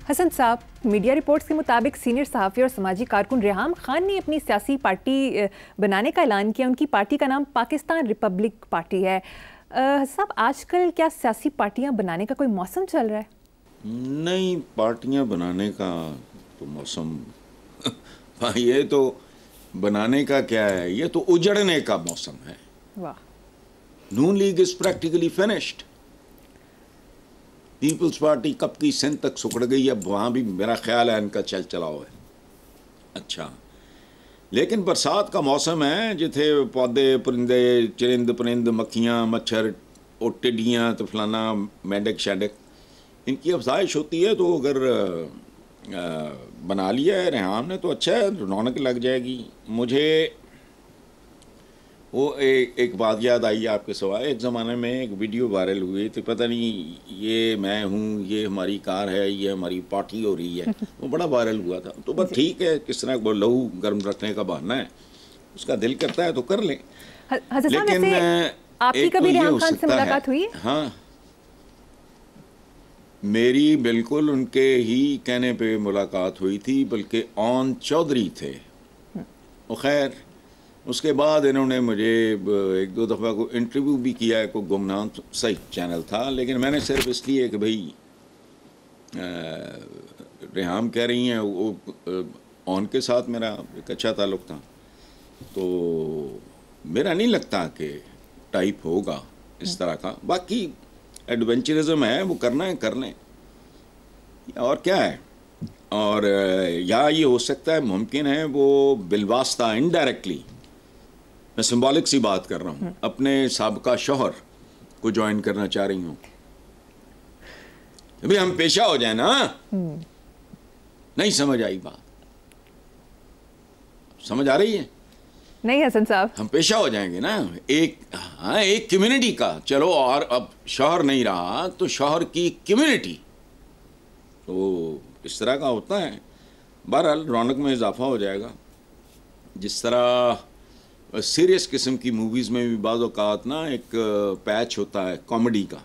حسن صاحب، media reports کے مطابق سینئر صحافی اور سماجی کارکن ریحام خان نے اپنی سیاسی پارٹی بنانے کا اعلان کیا. ان کی پارٹی کا نام پاکستان ریپبلک پارٹی ہے. صاحب، آج کل کیا سیاسی پارٹیاں بنانے کا کوئی موسم چل رہا ہے؟ نہیں، پارٹیاں بنانے کا تو موسم یہ تو بنانے کا کیا ہے، یہ تو اجڑنے کا موسم ہے. واہ. Noon league is practically finished. Peoples party کب کی سندھ تک سکڑ گئی. اب وہاں بھی میرا خیال ہے ان کا چلاؤ ہے. اچھا، لیکن برسات کا موسم ہے، جتھے پودے پرندے چرند پرند مکھیاں مچھر اور ٹڈیاں تو فلانا مینڈک شینڈک ان کی افزائش ہوتی ہے. تو اگر بنا لیا ہے ریحام نے تو اچھا ہے، رونق لگ جائے گی. مجھے وہ ایک بات یاد آئی آپ کے سوائے. ایک زمانے میں ایک ویڈیو وائرل ہوئی تھی، پتہ نہیں یہ میں ہوں، یہ ہماری کار ہے، یہ ہماری پارٹی ہو رہی ہے. وہ بڑا وائرل ہوا تھا. تو بس ٹھیک ہے، کس طرح وہ لہو گرم رکھنے کا بہانہ ہے، اس کا دل کرتا ہے تو کر لیں. لیکن آپ کی کبھی ریحام خان سے ملاقات ہوئی ہے؟ ہاں، میری بالکل ان کے ہی کہنے پہ ملاقات ہوئی تھی، بلکہ آن چودھری تھے. خیر اس کے بعد انہوں نے مجھے ایک دو دفعہ کو انٹرویو بھی کیا ہے، کوئی گمنام صحیح چینل تھا، لیکن میں نے صرف اس لیے کہ بھئی ریحام کہہ رہی ہیں، وہ آن کے ساتھ میرا ایک اچھا تعلق تھا، تو میرا نہیں لگتا کہ ٹائپ ہوگا اس طرح کا. باقی ایڈونچرزم ہے، وہ کرنا ہے کر لیں، اور کیا ہے. اور یا یہ ہو سکتا ہے، ممکن ہے وہ بالواسطہ انڈائریکٹلی، میں سمبولک سی بات کر رہا ہوں، اپنے سابقہ شوہر کو جوائن کرنا چاہ رہی ہوں. ابھی ہم پیشہ ہو جائیں نا. نہیں سمجھ آئی بات؟ سمجھ آ رہی ہے؟ نہیں حسن صاحب، ہم پیشہ ہو جائیں گے نا ایک کمیونٹی کا. چلو، اور اب شوہر نہیں رہا تو شوہر کی کمیونٹی، تو اس طرح کا ہوتا ہے. بہرحال رونق میں اضافہ ہو جائے گا. جس طرح سیریس قسم کی موویز میں بھی بعض اوقات نا ایک پیچ ہوتا ہے کامیڈی کا،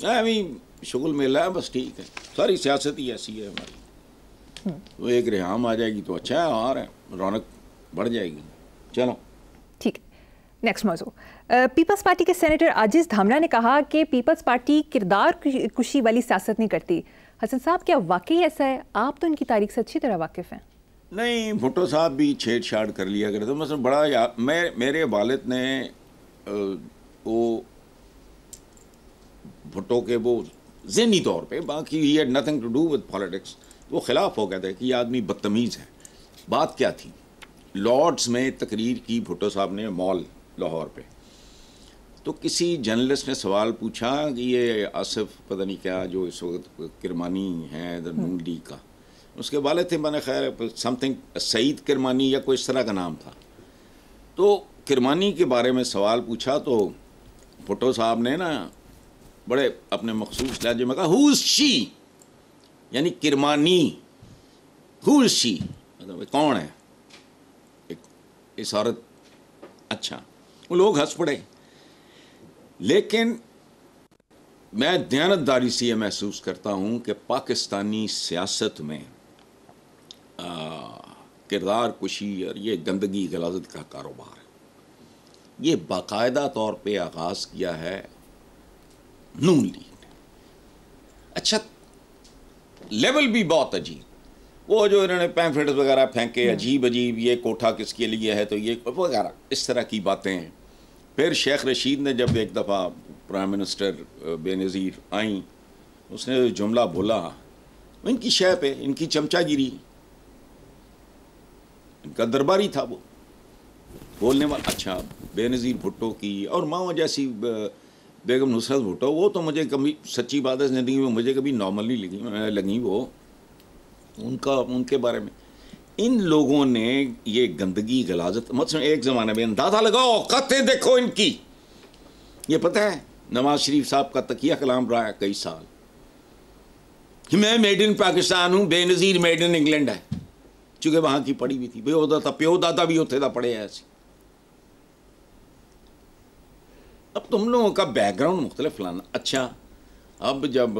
ابھی شغل میلہ ہے، بس ٹھیک ہے. ساری سیاست ہی ایسی ہے ہماری. تو ایک ریحام آ جائے گی تو اچھا ہے، اور رونق بڑھ جائے گی. چلو ٹھیک ہے. نیکسٹ موضوع. پیپلز پارٹی کے سینیٹر عاجز دھامرا نے کہا کہ پیپلز پارٹی کردار کشی والی سیاست نہیں کرتی. حسن صاحب، کیا واقعی ایسا ہے؟ آپ تو ان کی تاریخ سے اچھی طرح واقف ہیں. نہیں، بھٹو صاحب بھی چھیڑ چھاڑ کر لیا کرتے. مثلا بڑا میرے والد نے وہ بھٹو کے وہ ذہنی طور پہ، باقی ہی had nothing to do with politics, وہ خلاف ہو گیا تھا کہ یہ آدمی بدتمیز ہے. بات کیا تھی؟ لارڈز میں تقریر کی بھٹو صاحب نے مال لاہور پہ. تو کسی جرنلسٹ نے سوال پوچھا کہ یہ آصف پتہ نہیں کیا جو اس وقت کرمانی ہیں نون لیگ کا، اس کے والد تھے، میں نے خیر سم تھنگ سعید کرمانی یا کوئی اس طرح کا نام تھا. تو کرمانی کے بارے میں سوال پوچھا تو بھٹو صاحب نے نا بڑے اپنے مخصوص لہجے میں کہا ہو از شی، یعنی کرمانی، ہو از شی، مطلب کون ہے اس عورت. اچھا، وہ لوگ ہنس پڑے. لیکن میں دیانتداری سے یہ محسوس کرتا ہوں کہ پاکستانی سیاست میں کردار کشی اور یہ گندگی غلاظت کا کاروبار ہے، یہ باقاعدہ طور پہ آغاز کیا ہے نون لیگ نے. اچھا، لیول بھی بہت عجیب. وہ جو انہوں نے پیمفلیٹس وغیرہ پھینکے عجیب عجیب، یہ کوٹھا کس کے لیے ہے تو یہ وغیرہ اس طرح کی باتیں ہیں. پھر شیخ رشید نے جب ایک دفعہ پرائم منسٹر بے نظیر آئیں، اس نے جملہ بولا، ان کی شے پہ ان کی چمچا گیری، ان کا درباری تھا وہ بولنے والا. اچھا، بے نظیر بھٹو کی اور ماں جیسی بیگم نصرت بھٹو، وہ تو مجھے کبھی سچی بات ہے زندگی میں مجھے کبھی نارمل نہیں لگی وہ ان کے بارے میں. ان لوگوں نے یہ گندگی غلاظت، مثلا ایک زمانے میں اندازہ لگاؤ اوقاتیں دیکھو ان کی. یہ پتہ ہے نواز شریف صاحب کا تکیہ کلام رہا ہے کئی سال کہ میں میڈ ان پاکستان ہوں، بے نظیر میڈ ان انگلینڈ ہے، چونکہ وہاں کی پڑھی بھی تھی. بھئی ہوتا تھا پیو دادا بھی ہوتے تھا پڑھے ایسے. اب تم لوگوں کا بیک گراؤنڈ مختلف لانا. اچھا، اب جب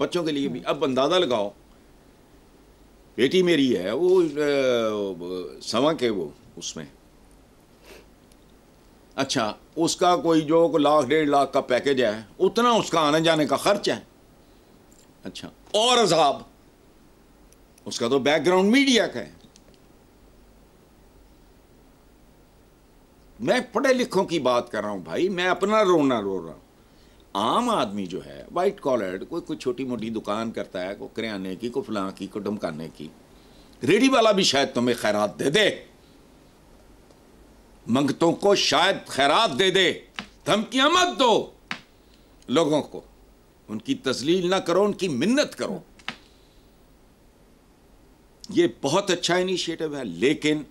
بچوں کے لیے بھی. اب اندازہ لگاؤ, بیٹی میری ہے وہ سوا کے وہ اس میں, اچھا اس کا کوئی جو 1,00,000 1,50,000 کا پیکج ہے, اتنا اس کا آنے جانے کا خرچ ہے. اچھا اور عذاب, اس کا تو بیک گراؤنڈ میڈیا کا ہے. میں پڑھے لکھوں کی بات کر رہا ہوں بھائی, میں اپنا رونا رو رہا ہوں. عام آدمی جو ہے وائٹ کالر, کوئی چھوٹی موٹی دکان کرتا ہے, کوئی کریانے کی, کوئی فلاں کی, کوئی ڈمکانے کی, ریڈی والا بھی شاید تمہیں خیرات دے دے, منگتوں کو شاید خیرات دے دے. دھمکیاں مت دو لوگوں کو, ان کی تذلیل نہ کرو, ان کی منت کرو. یہ بہت اچھا انیشیٹو ہے, لیکن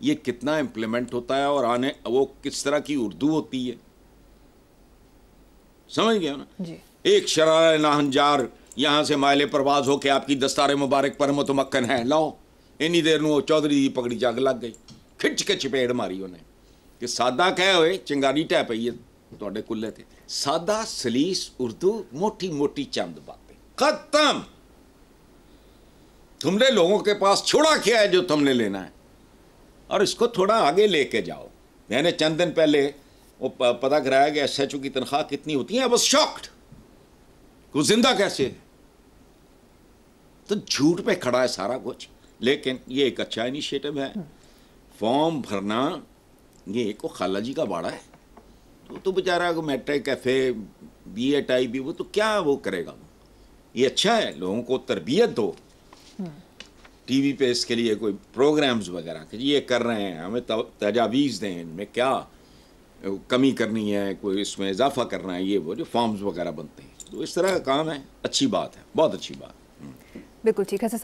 یہ کتنا امپلیمنٹ ہوتا ہے اور آنے وہ کس طرح کی اردو ہوتی ہے, سمجھ گیا نا جی. ایک شرارہ ناہنجار یہاں سے مائل پرواز ہو کے آپ کی دستار مبارک پر متمکن ہے, لاؤ اینی دیر نو چودھری دی پگڑی جگ لگ گئی, کھچ کے چپیڑ ماری انہیں کہ سادہ کہے ہوئے چنگاری ٹہ پئی ہے توڑے کلے تھے. سادہ سلیس اردو, موٹی موٹی چند باتیں, ختم. تم نے لوگوں کے پاس چھوڑا کیا ہے جو تم نے لینا ہے, اور اس کو تھوڑا آگے لے کے جاؤ. میں نے چند دن پہلے وہ پتہ کرایا کہ ایس ایچ او کی تنخواہ کتنی ہوتی ہے. I was shocked. وہ زندہ کیسے ہے؟ تو جھوٹ پہ کھڑا ہے سارا کچھ. لیکن یہ ایک اچھا انیشیٹو ہے. فارم بھرنا یہ ایک خالہ جی کا باڑا ہے, تو بیچارہ کو میٹرک کیفے بی ایٹ آئی بھی وہ تو کیا وہ کرے گا. یہ اچھا ہے, لوگوں کو تربیت دو. ٹی وی پہ اس کے لیے کوئی پروگرامز وغیرہ کہ یہ کر رہے ہیں, ہمیں تجاویز دیں, ان میں کیا کمی کرنی ہے, کوئی اس میں اضافہ کرنا ہے, یہ وہ جو فارمز وغیرہ بنتے ہیں. تو اس طرح کا کام ہے, اچھی بات ہے, بہت اچھی بات. بالکل ٹھیک ہے صاحب.